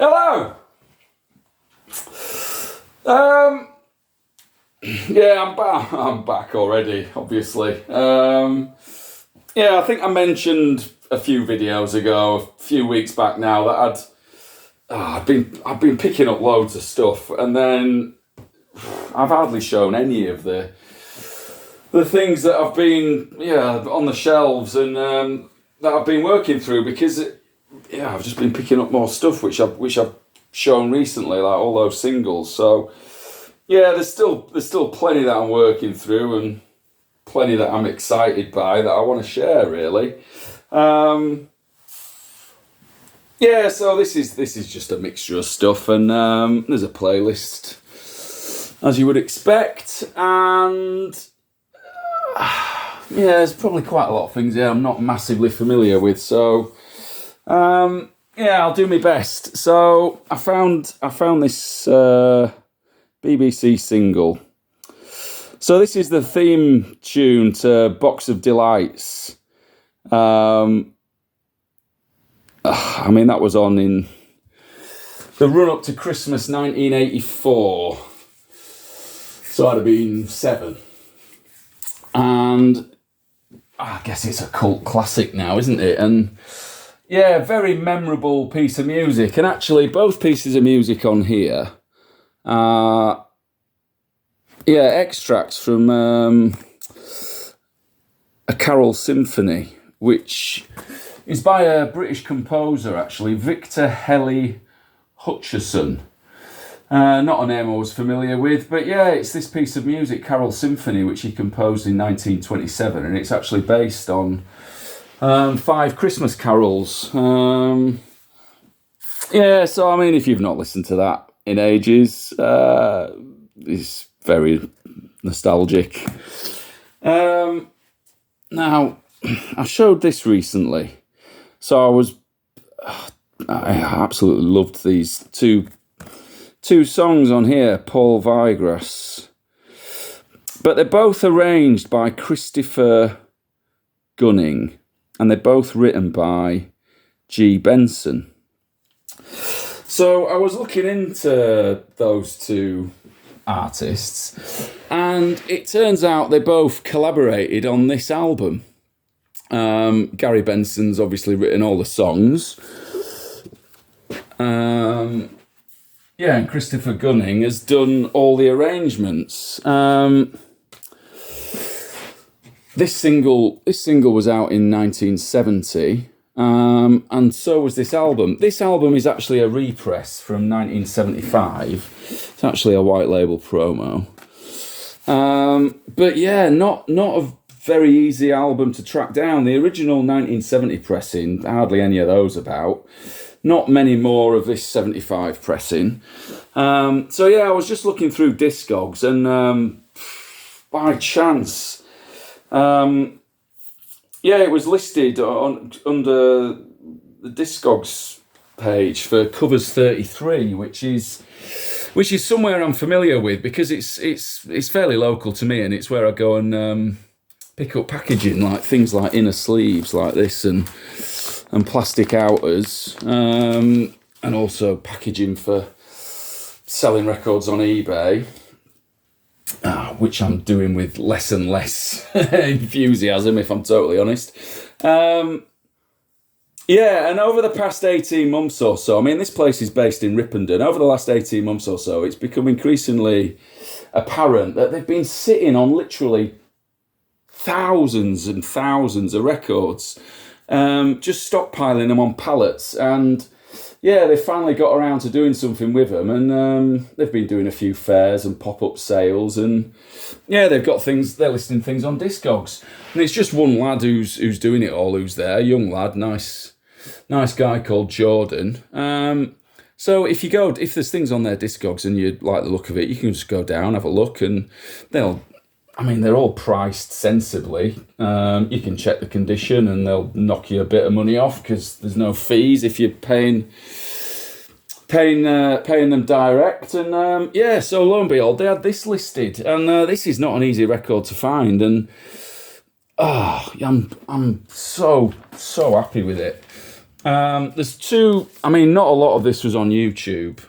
Hello. Yeah, I'm back already. Obviously. Yeah, I think I mentioned a few videos ago, a few weeks back now, that I've been picking up loads of stuff, and then I've hardly shown any of the things that I've been on the shelves and that I've been working through, because I've just been picking up more stuff which I've shown recently, like all those singles. So yeah, there's still plenty that I'm working through and plenty that I'm excited by that I want to share, really. Yeah, so this is just a mixture of stuff, and there's a playlist as you would expect, and yeah, there's probably quite a lot of things here I'm not massively familiar with, so yeah, I'll do my best. So I found this BBC single. So this is the theme tune to Box of Delights. I mean, that was on in the run-up to Christmas 1984. So I'd have been 7. And I guess it's a cult classic now, isn't it? And yeah, very memorable piece of music. And actually, both pieces of music on here are extracts from a carol symphony, which is by a British composer, actually, Victor Hely Hutcherson. Not a name I was familiar with, but yeah, it's this piece of music, Carol Symphony, which he composed in 1927, and it's actually based on 5 Christmas carols. Yeah, so I mean, if you've not listened to that in ages, it's very nostalgic. Now, I showed this recently. So I absolutely loved these two songs on here, Paul Weigras. But they're both arranged by Christopher Gunning, and they're both written by G. Benson. So I was looking into those two artists, and it turns out they both collaborated on this album. Gary Benson's obviously written all the songs. And Christopher Gunning has done all the arrangements. This single was out in 1970, and so was this album. This album is actually a repress from 1975. It's actually a white label promo. But yeah, not a very easy album to track down. The original 1970 pressing, hardly any of those about. Not many more of this 75 pressing. So yeah, I was just looking through Discogs, and by chance, it was listed under the Discogs page for Covers 33, which is somewhere I'm familiar with, because it's fairly local to me, and it's where I go and pick up packaging, like things like inner sleeves like this, and plastic outers, and also packaging for selling records on eBay, which I'm doing with less and less enthusiasm, if I'm totally honest. And over the past 18 months or so, I mean, this place is based in Ripponden. Over the last 18 months or so, it's become increasingly apparent that they've been sitting on literally thousands and thousands of records, just stockpiling them on pallets. And yeah, they finally got around to doing something with them, and they've been doing a few fairs and pop-up sales, and yeah, they've got things, they're listing things on Discogs, and it's just one lad who's doing it all, who's there, young lad, nice guy called Jordan. So if there's things on their Discogs and you like the look of it, you can just go down, have a look, and they're all priced sensibly. You can check the condition, and they'll knock you a bit of money off, because there's no fees if you're paying them direct. And so lo and behold, they had this listed, and this is not an easy record to find. And I'm so happy with it. There's two. I mean, not a lot of this was on YouTube.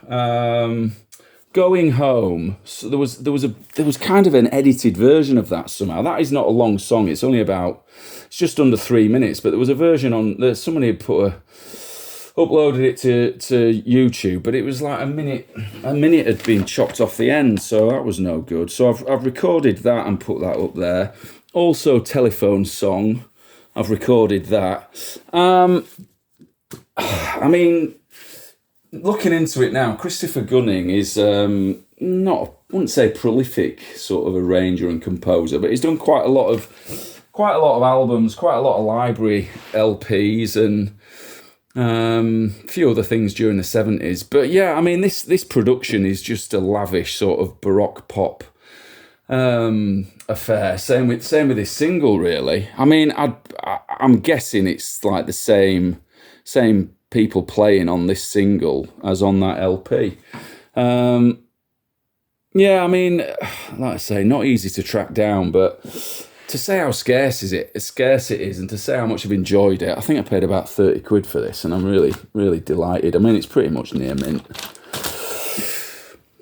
Going home. So there was kind of an edited version of that somehow. That is not a long song. It's just under 3 minutes. But there was a version on. Somebody had uploaded it to YouTube, but it was like a minute. A minute had been chopped off the end, so that was no good. So I've recorded that and put that up there. Also, Telephone Song. I've recorded that. I mean, looking into it now, Christopher Gunning is not, I wouldn't say prolific sort of arranger and composer, but he's done quite a lot of albums, quite a lot of library LPs, and a few other things during the 70s. But yeah, I mean, this production is just a lavish sort of Baroque pop affair. Same with this single, really. I mean, I'm guessing it's like the same people playing on this single as on that LP. Yeah, I mean, like I say, not easy to track down, but to say how scarce it is, and to say how much I've enjoyed it, I think I paid about 30 quid for this, and I'm really, really delighted. I mean, it's pretty much near mint.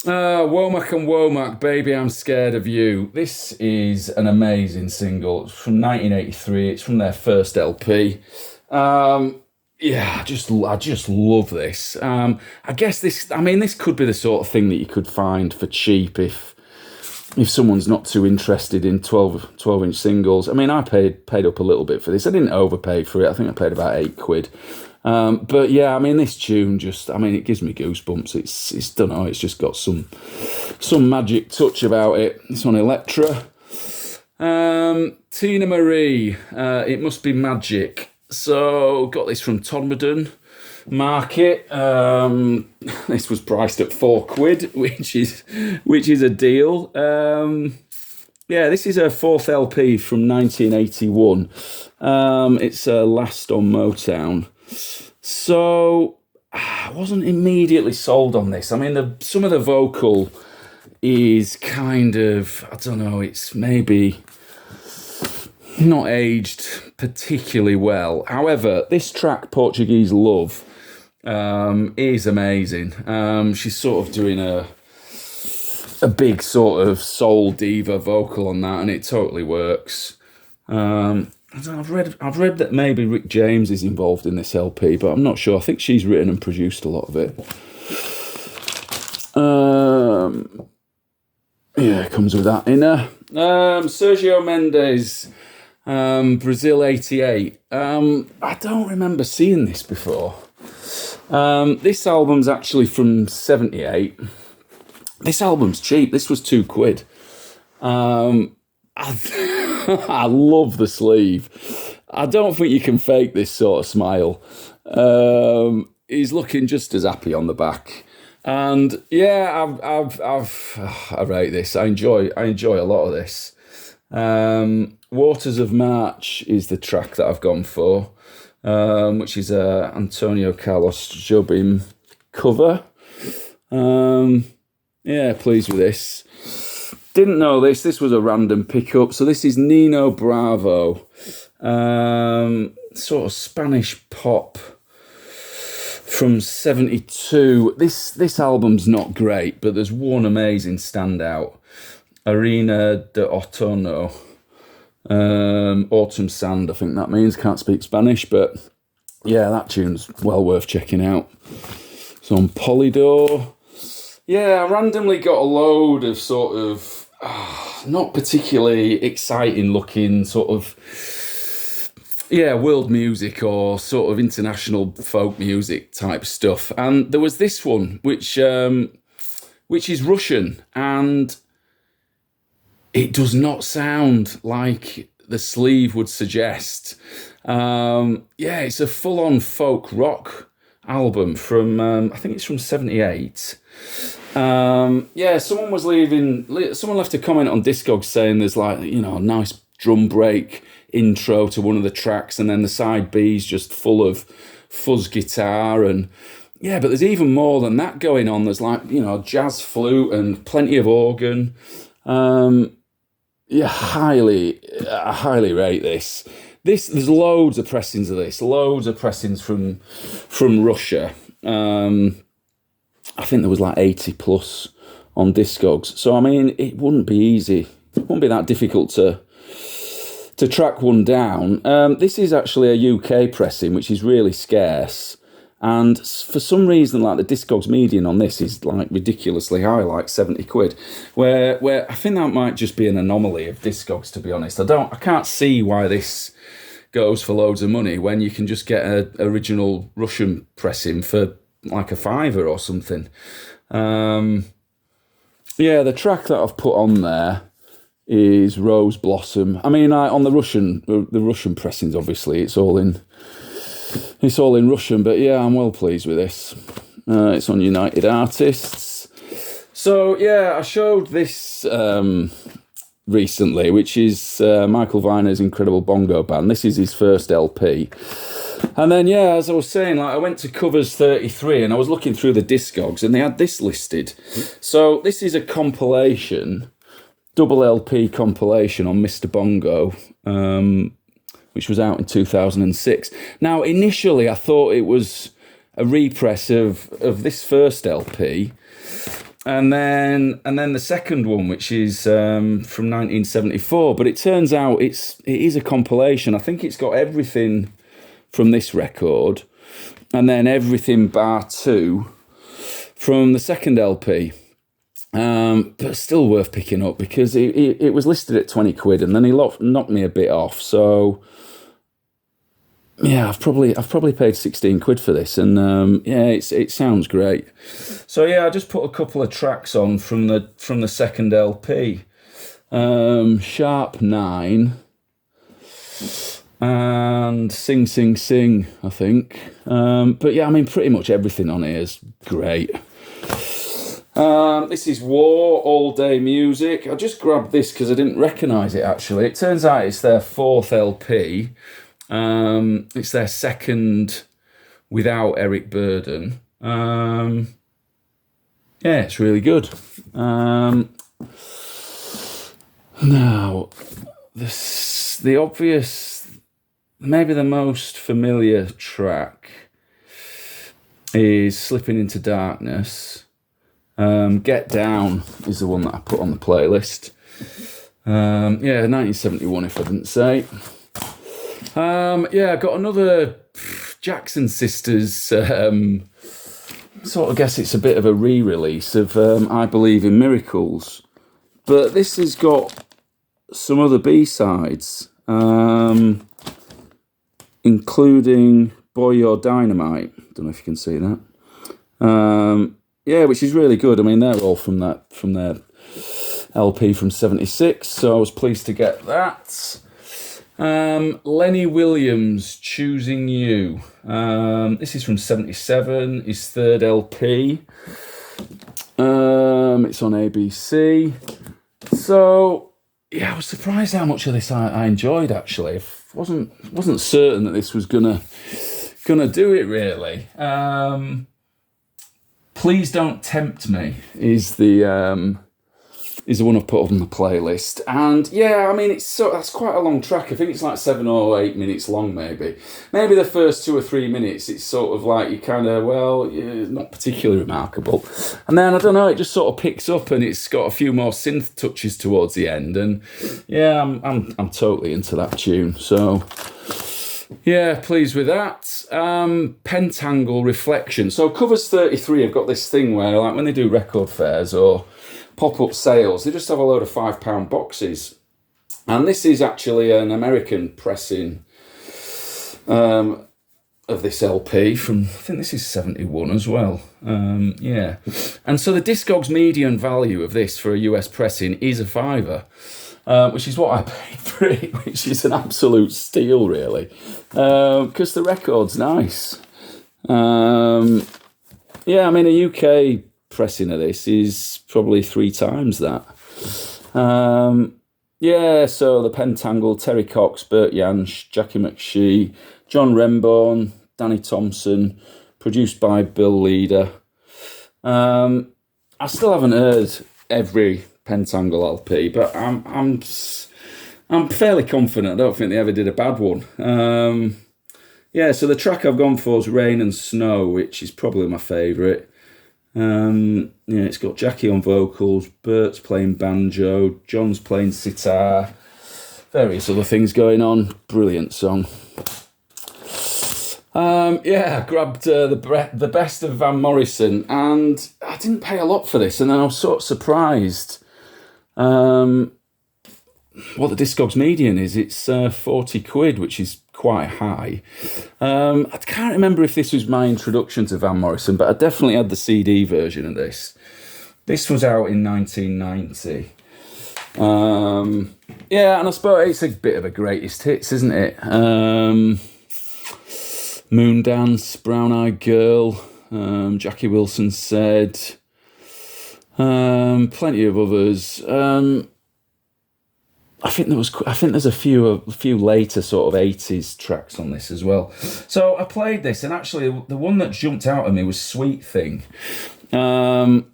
Womack and Womack, Baby I'm Scared of You. This is an amazing single. It's from 1983. It's from their first LP. Yeah, I just love this. I guess this could be the sort of thing that you could find for cheap if someone's not too interested in 12-inch singles. I mean, I paid up a little bit for this. I didn't overpay for it. I think I paid about 8 quid. But yeah, I mean, this tune it gives me goosebumps. It's don't know, it's just got some magic touch about it. It's on Elektra. Tina Marie, It Must Be Magic. So got this from Todmorden Market. This was priced at 4 quid, which is a deal. Yeah, this is her fourth LP from 1981. It's last on Motown. So I wasn't immediately sold on this. I mean, some of the vocal is kind of, I don't know, it's maybe not aged particularly well. However, this track, Portuguese Love, is amazing. She's sort of doing a big sort of soul diva vocal on that, and it totally works. I've read that maybe Rick James is involved in this LP, but I'm not sure. I think she's written and produced a lot of it. Yeah, it comes with that in her. Sergio Mendes, Brazil 88. I don't remember seeing this before. This album's actually from 78. This album's cheap. This was 2 quid. I love the sleeve. I don't think you can fake this sort of smile. He's looking just as happy on the back. And yeah, I rate this. I enjoy a lot of this. Waters of March is the track that I've gone for, which is a Antonio Carlos Jobim cover. Yeah, pleased with this. Didn't know this. This was a random pickup. So this is Nino Bravo, sort of Spanish pop from 72. This album's not great, but there's one amazing standout. Arena de Otoño. Autumn Sand, I think that means. Can't speak Spanish, but yeah, that tune's well worth checking out. It's on Polydor. Yeah, I randomly got a load of sort of not particularly exciting looking sort of world music or sort of international folk music type stuff, and there was this one which is Russian, and it does not sound like the sleeve would suggest. It's a full-on folk rock album from I think it's from 78. Someone left a comment on Discogs saying there's like, a nice drum break intro to one of the tracks, and then the side B's just full of fuzz guitar, and but there's even more than that going on. There's like, jazz flute and plenty of organ. I highly rate this. there's loads of pressings of this, loads of pressings from Russia. I think there was like 80 plus on Discogs. So I mean, it wouldn't be easy. It wouldn't be that difficult to track one down. This is actually a UK pressing, which is really scarce. And for some reason, like the Discogs median on this is like ridiculously high, like 70 quid. Where I think that might just be an anomaly of Discogs, to be honest. I can't see why this goes for loads of money when you can just get an original Russian pressing for like a fiver or something. Yeah, the track that I've put on there is Rose Blossom. I mean, on the Russian pressings, obviously, it's all in Russian, but yeah, I'm well pleased with this. It's on United Artists. So yeah, I showed this recently, which is Michael Viner's Incredible Bongo Band. This is his first LP. And then, yeah, as I was saying, like I went to Covers 33 and I was looking through the Discogs and they had this listed. So this is a compilation, double LP compilation on Mr. Bongo, which was out in 2006. Now, initially, I thought it was a repress of this first LP, and then the second one, which is from 1974. But it turns out it is a compilation. I think it's got everything from this record, and then everything bar 2 from the second LP. But still worth picking up because it was listed at 20 quid, and then he knocked me a bit off. So yeah, I've probably paid 16 quid for this, and yeah, it sounds great. So yeah, I just put a couple of tracks on from the second LP, Sharp 9 and Sing Sing Sing, I think. But yeah, I mean, pretty much everything on here is great. This is War, All Day Music. I just grabbed this because I didn't recognise it, actually. It turns out it's their 4th LP. It's their second without Eric Burdon. Yeah, it's really good. Now, the obvious, maybe the most familiar track is Slipping Into Darkness. Get Down is the one that I put on the playlist. Yeah, 1971 if I didn't say. Yeah, I got another Jackson Sisters, sort of guess it's a bit of a re-release of I Believe in Miracles. But this has got some other B-sides, including Boy You're Dynamite. Don't know if you can see that. Yeah, which is really good. I mean, they're all from their LP from 76, so I was pleased to get that. Lenny Williams, Choosing You. This is from 77, his third LP. It's on ABC. So, yeah, I was surprised how much of this I enjoyed, actually. I wasn't certain that this was gonna do it, really. Please Don't Tempt Me is the one I've put on the playlist. And yeah, I mean, that's quite a long track. I think it's like 7 or 8 minutes long, maybe. Maybe the first 2 or 3 minutes, it's sort of like you kind of, well, yeah, not particularly remarkable. And then, I don't know, it just sort of picks up and it's got a few more synth touches towards the end. And yeah, I'm totally into that tune. So yeah, pleased with that. Pentangle Reflection. So Covers 33 have got this thing where, like, when they do record fairs or pop-up sales, they just have a load of £5 boxes. And this is actually an American pressing of this LP from, I think this is 71 as well. Yeah. And so the Discogs median value of this for a US pressing is a £5, which is what I paid for it, which is an absolute steal, really. Because the record's nice. Yeah, I mean, a UK pressing of this is probably 3 times that. Yeah, so the Pentangle, Terry Cox, Bert Jansch, Jackie McShee, John Remborn, Danny Thompson, produced by Bill Leader. I still haven't heard every Pentangle LP, but I'm I'm fairly confident. I don't think they ever did a bad one. Yeah, so the track I've gone for is Rain and Snow, which is probably my favourite. Yeah, it's got Jackie on vocals, Bert's playing banjo, John's playing sitar, various other things going on. Brilliant song. Yeah, I grabbed the best of Van Morrison, and I didn't pay a lot for this, and then I was sort of surprised. What the Discogs median is, it's 40 quid, which is quite high. I can't remember if this was my introduction to Van Morrison, but I definitely had the CD version of this. This was out in 1990. Yeah, and I suppose it's a bit of a greatest hits, isn't it? Moondance, Brown Eyed Girl, Jackie Wilson Said, plenty of others. I think there's a few later sort of 80s tracks on this as well. So I played this, and actually the one that jumped out at me was Sweet Thing,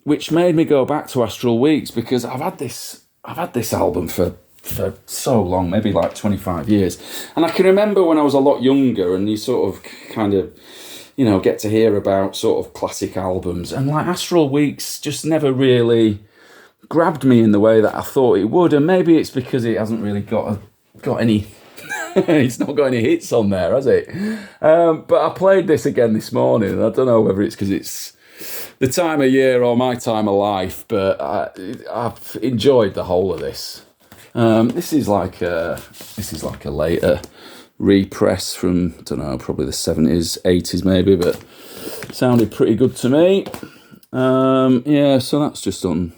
which made me go back to Astral Weeks, because I've had this album for so long, maybe like 25 years. And I can remember when I was a lot younger, and you sort of kind of, get to hear about sort of classic albums, and like Astral Weeks just never really grabbed me in the way that I thought it would. And maybe it's because it hasn't really got any it's not got any hits on there, has it? But I played this again this morning, and I don't know whether it's because it's the time of year or my time of life, but I've enjoyed the whole of this. This is like a later repress from, I don't know, probably the 70s, 80s maybe, but sounded pretty good to me. Yeah, so that's just on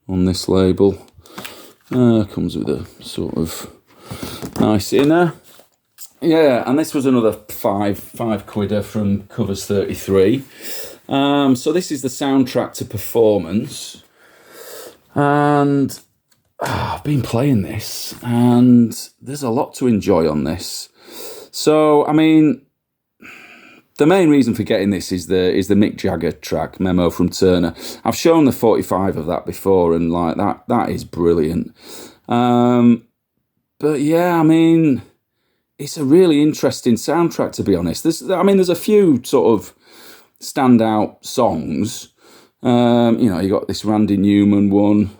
this label. Comes with a sort of nice inner. Yeah, and this was another five quidder from Covers 33. So this is the soundtrack to Performance, and I've been playing this, and there's a lot to enjoy on this. So, I mean, the main reason for getting this is the Mick Jagger track, Memo from Turner. I've shown the 45 of that before, and like that is brilliant. But yeah, I mean, it's a really interesting soundtrack, to be honest. There's a few sort of standout songs. You got this Randy Newman one,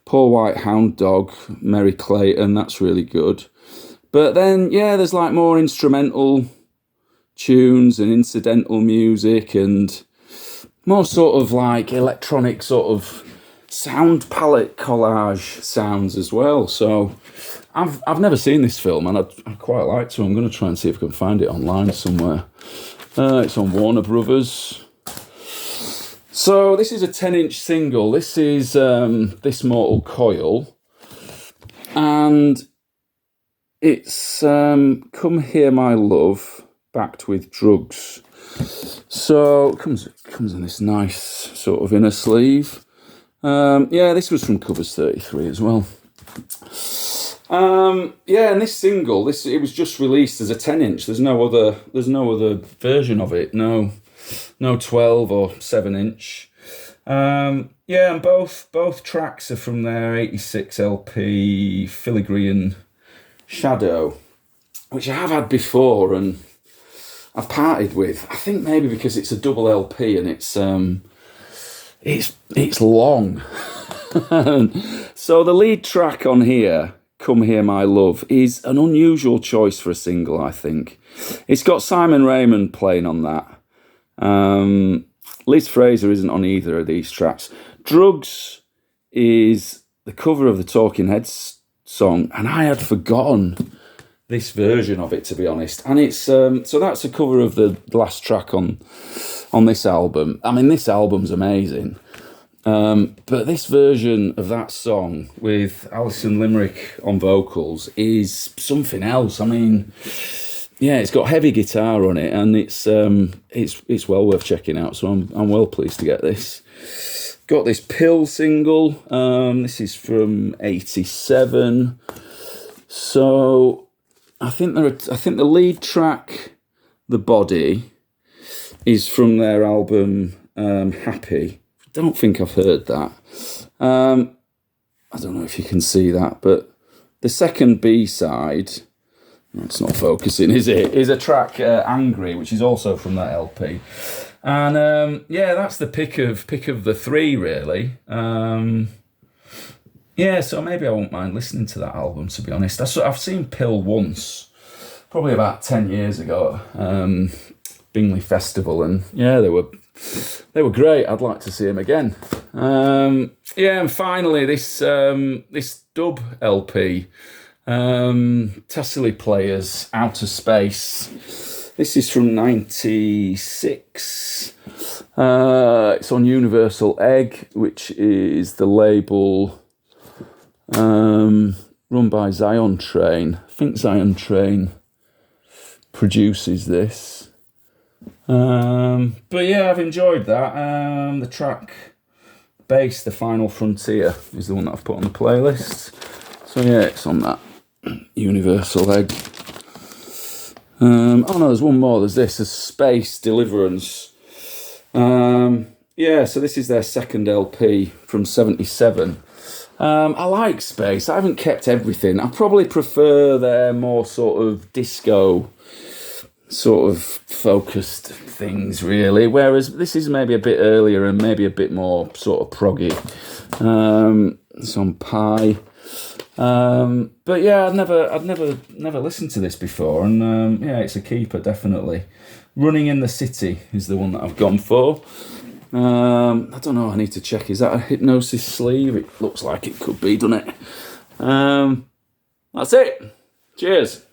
Poor White Hound Dog, Merry Clayton, that's really good. But then, yeah, there's like more instrumental tunes and incidental music, and more sort of like electronic sort of sound palette collage sounds as well. So I've never seen this film, and I'd quite like to. I'm going to try and see if I can find it online somewhere. It's on Warner Brothers. So this is a 10-inch single. This is This Mortal Coil, and it's Come Hear My Love, backed with drugs. So it comes in this nice sort of inner sleeve. Yeah, this was from Covers 33 as well. Yeah, and this single, it was just released as a 10-inch. There's no other version of it. No 12 or 7-inch. Yeah, and both tracks are from their 86 LP Filigree Shadow, which I have had before and I've parted with. I think maybe because it's a double LP and it's long. So the lead track on here, Come Hear My Love, is an unusual choice for a single, I think. It's got Simon Raymond playing on that. Liz Fraser isn't on either of these tracks. Drugs is the cover of the Talking Heads song, and I had forgotten this version of it, to be honest. And it's so that's a cover of the last track on this album. I mean, this album's amazing. But this version of that song with Alison Limerick on vocals is something else. I mean, yeah, it's got heavy guitar on it, and it's well worth checking out. So I'm well pleased to get this. Got this Pill single. This is from '87. So I think the lead track, The Body, is from their album Happy. Don't think I've heard that. I don't know if you can see that, but the second B-side, it's not focusing, is it? Is a track Angry, which is also from that LP. And yeah, that's the pick of the three, really. Yeah, so maybe I won't mind listening to that album, to be honest. I've seen Pill once, probably about 10 years ago, Bingley Festival, and yeah, they were great. I'd like to see them again. Yeah, and finally this dub LP, Tassily Players, Outer Space. This is from '96. It's on Universal Egg, which is the label run by Zion Train. I think Zion Train produces this. But yeah, I've enjoyed that. The track Bass, The Final Frontier, is the one that I've put on the playlist. So yeah, it's on that Universal Egg. Oh no, there's one more. There's Space Deliverance. Yeah, so this is their second LP from '77. I like Space. I haven't kept everything. I probably prefer their more sort of disco sort of focused things, really, whereas this is maybe a bit earlier and maybe a bit more sort of proggy. It's on Pi. But yeah, I'd never listened to this before, and yeah, it's a keeper, definitely. Running in the City is the one that I've gone for. I don't know, I need to check, is that a Hypnosis sleeve? It looks like it could be, doesn't it? That's it. Cheers.